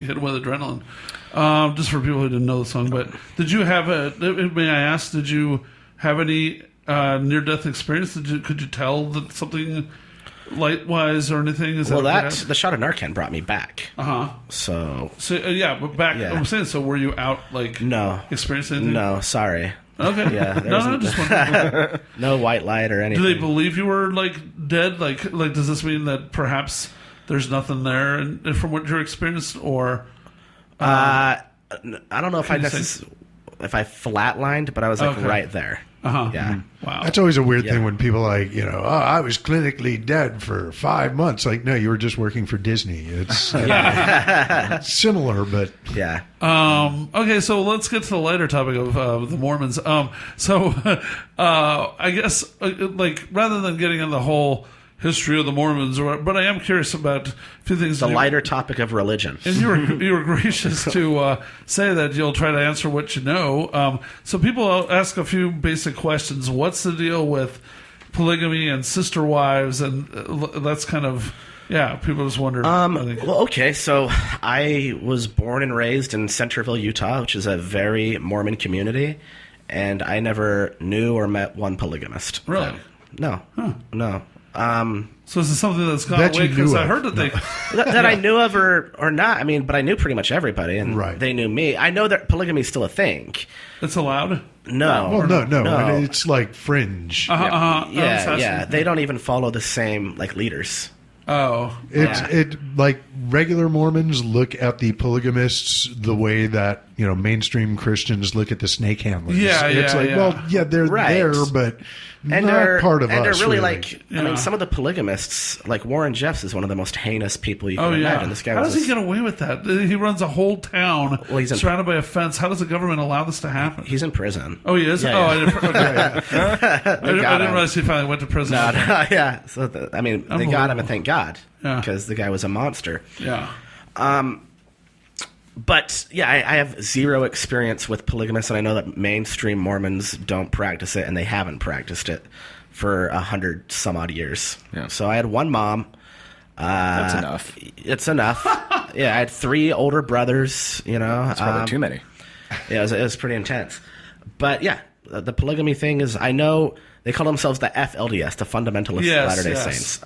hit with adrenaline. Just for people who didn't know the song, but did you have may I ask, did you have any near-death experience? Could you tell that something light-wise or anything? The shot of Narcan brought me back. So but back. Yeah. I'm saying, so were you out no experiencing anything? No, sorry. Okay. Yeah. No, just wondering. No white light or anything. Do they believe you were dead? Like does this mean that perhaps there's nothing there, and from what you experienced, or? I don't know if I flatlined, but I was right there. Yeah. Wow. That's always a weird thing when people I was clinically dead for 5 months. Like, no, you were just working for Disney. It's similar, but yeah. Okay, so let's get to the lighter topic of the Mormons. I guess rather than getting into the whole history of the Mormons, but I am curious about a few things. The lighter topic of religion. And you were gracious to say that you'll try to answer what you know. So people ask a few basic questions. What's the deal with polygamy and sister wives? And that's kind of, people just wonder. Well, okay, so I was born and raised in Centerville, Utah, which is a very Mormon community, and I never knew or met one polygamist. Really? No. No. So is it something that's gone away? Because I heard that that I knew of or not. I mean, but I knew pretty much everybody, and they knew me. I know that polygamy is still a thing. It's allowed? No. Well, no. And it's like fringe. Yeah. They don't even follow the same leaders. Oh, it like regular Mormons look at the polygamists the way that mainstream Christians look at the snake handlers. They're there, but not part of us. And they're really I mean, some of the polygamists, like Warren Jeffs, is one of the most heinous people you can imagine. This guy How does he get away with that? He runs a whole town surrounded by a fence. How does the government allow this to happen? He's in prison. Oh, he is? Yeah, I didn't realize he finally went to prison. No, yeah. So they got him, and thank God, because the guy was a monster. Yeah. But I have zero experience with polygamists, and I know that mainstream Mormons don't practice it, and they haven't practiced it for 100 some odd years. Yeah. So I had one mom. That's enough. It's enough. I had 3 older brothers. That's probably too many. Yeah, it was pretty intense. But the polygamy thing is, I know they call themselves the FLDS, the Fundamentalist Latter-day Saints.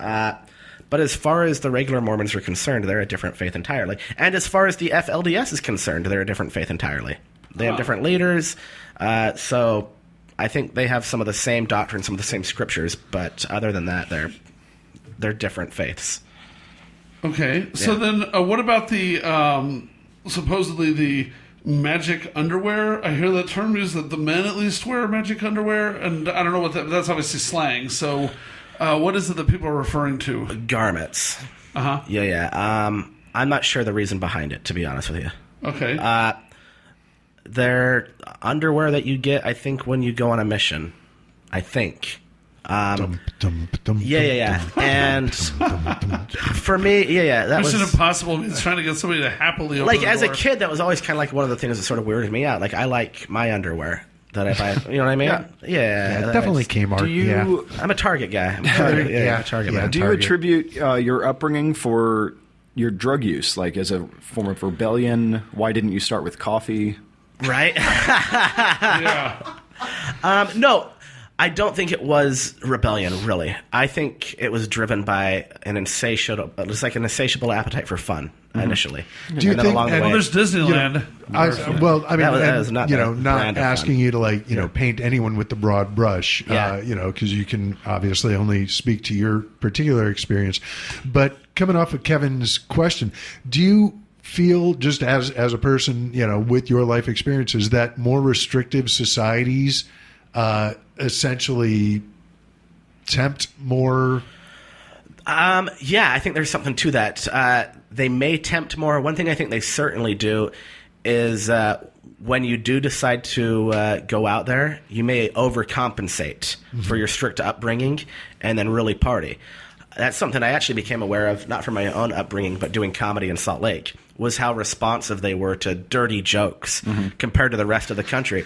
But as far as the regular Mormons are concerned, they're a different faith entirely. And as far as the FLDS is concerned, they're a different faith entirely. They have different leaders. So I think they have some of the same doctrine, some of the same scriptures. But other than that, they're different faiths. Okay. So then what about the supposedly the magic underwear? I hear that term used that the men at least wear magic underwear. And I don't know what that's obviously slang. So... what is it that people are referring to? Garments. Yeah. I'm not sure the reason behind it, to be honest with you. Okay. They're underwear that you get, I think, when you go on a mission. I think. And for me, that Mission was... Impossible means trying to get somebody to happily open the as door. a kid, that was always kind of one of the things that sort of weirded me out. I like my underwear. That if I, you know what I mean? Yeah, definitely Kmart. I'm a Target guy. I'm a Target man. Do you attribute your upbringing for your drug use, as a form of rebellion? Why didn't you start with coffee? Right? No, I don't think it was rebellion, really. I think it was driven by an insatiable appetite for fun initially. Do you think? There's Disneyland. Not asking you to paint anyone with the broad brush. Because you can obviously only speak to your particular experience. But coming off of Kevin's question, do you feel, just as a person, with your life experiences, that more restrictive societies essentially tempt more? I think there's something to that. They may tempt more. One thing I think they certainly do is when you do decide to go out there, you may overcompensate for your strict upbringing and then really party. That's something I actually became aware of, not from my own upbringing, but doing comedy in Salt Lake. was how responsive they were to dirty jokes compared to the rest of the country.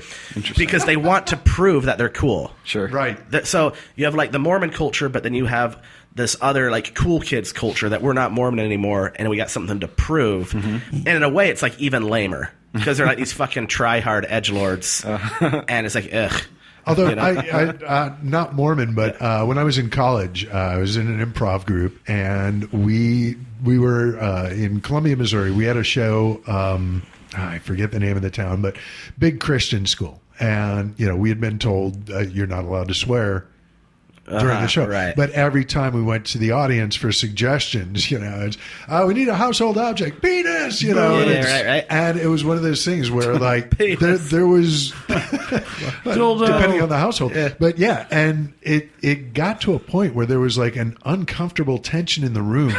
Because they want to prove that they're cool. Sure. Right. So you have like the Mormon culture, but then you have this other like cool kids culture that we're not Mormon anymore, and we got something to prove. And in a way, it's like even lamer because they're like these fucking try-hard edgelords, and it's like ugh. Although I not Mormon, but when I was in college, I was in an improv group, and we were in Columbia, Missouri. We had a show. I forget the name of the town, but big Christian school, and we had been told you're not allowed to swear during the show. Right. But every time we went to the audience for suggestions, it's, we need a household object, penis, right. And it was one of those things where like there was depending on the household. Yeah. But yeah, and it got to a point where there was like an uncomfortable tension in the room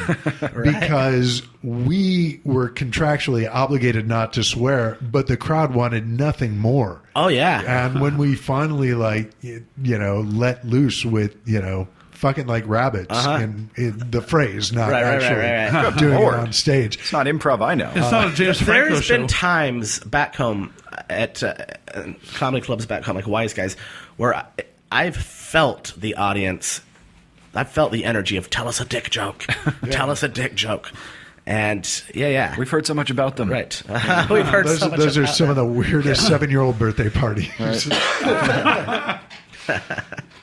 because we were contractually obligated not to swear, but the crowd wanted nothing more. Oh yeah. And when we finally let loose with fucking like rabbits in the phrase, not actually doing it on stage. It's not improv, I know. It's not a James Franco There's show. been times back home at comedy clubs back home, like Wise Guys, where I've felt the audience. I've felt the energy of tell us a dick joke. Tell us a dick joke. And yeah. We've heard so much about them. Right. We've heard so much those are about some of the weirdest 7-year-old birthday parties. Right.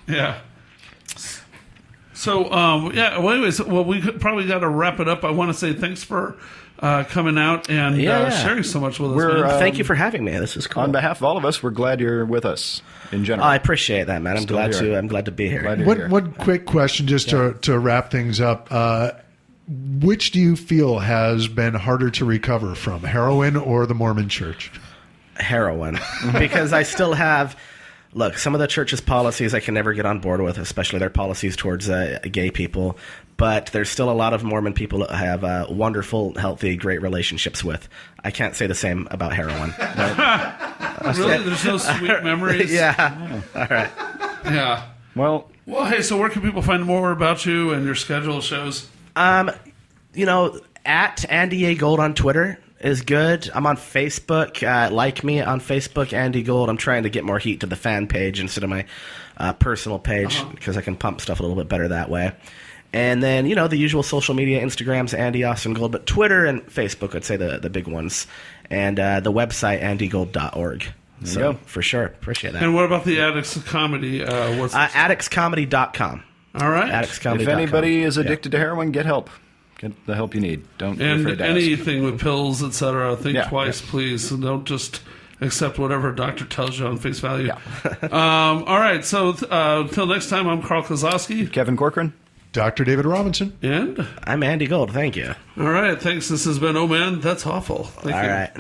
Yeah. So, well, anyways, we probably got to wrap it up. I want to say thanks for coming out and sharing so much with us, man. Thank you for having me. This is cool. On behalf of all of us, we're glad you're with us in general. I appreciate that, man. I'm glad to be here. One quick question just to wrap things up. Which do you feel has been harder to recover from, heroin or the Mormon Church? Heroin. Because I still have... Look, some of the church's policies I can never get on board with, especially their policies towards gay people. But there's still a lot of Mormon people that I have wonderful, healthy, great relationships with. I can't say the same about heroin. Really? There's no sweet memories? Yeah. All right. Yeah. Well, hey, so where can people find more about you and your schedule of shows? At Andy Gold on Twitter is good. I'm on Facebook. Like me on Facebook, Andy Gold. I'm trying to get more heat to the fan page instead of my personal page because I can pump stuff a little bit better that way. And then, the usual social media, Instagram's Andy Austin Gold, but Twitter and Facebook, I'd say the big ones. And the website, andygold.org. So, for sure. Appreciate that. And what about the Addicts Comedy? addicscomedy.com. All right. addicscomedy.com. if anybody is addicted to heroin, get help. Get the help you need. Don't be afraid to ask. Anything with pills, etc. Think twice, please, and don't just accept whatever a doctor tells you on face value. Yeah. All right. So until next time, I'm Carl Kozlowski. Kevin Corcoran. Dr. David Robinson. And I'm Andy Gold. Thank you. All right. Thanks. This has been Oh Man, That's Awful. Thank you. All right.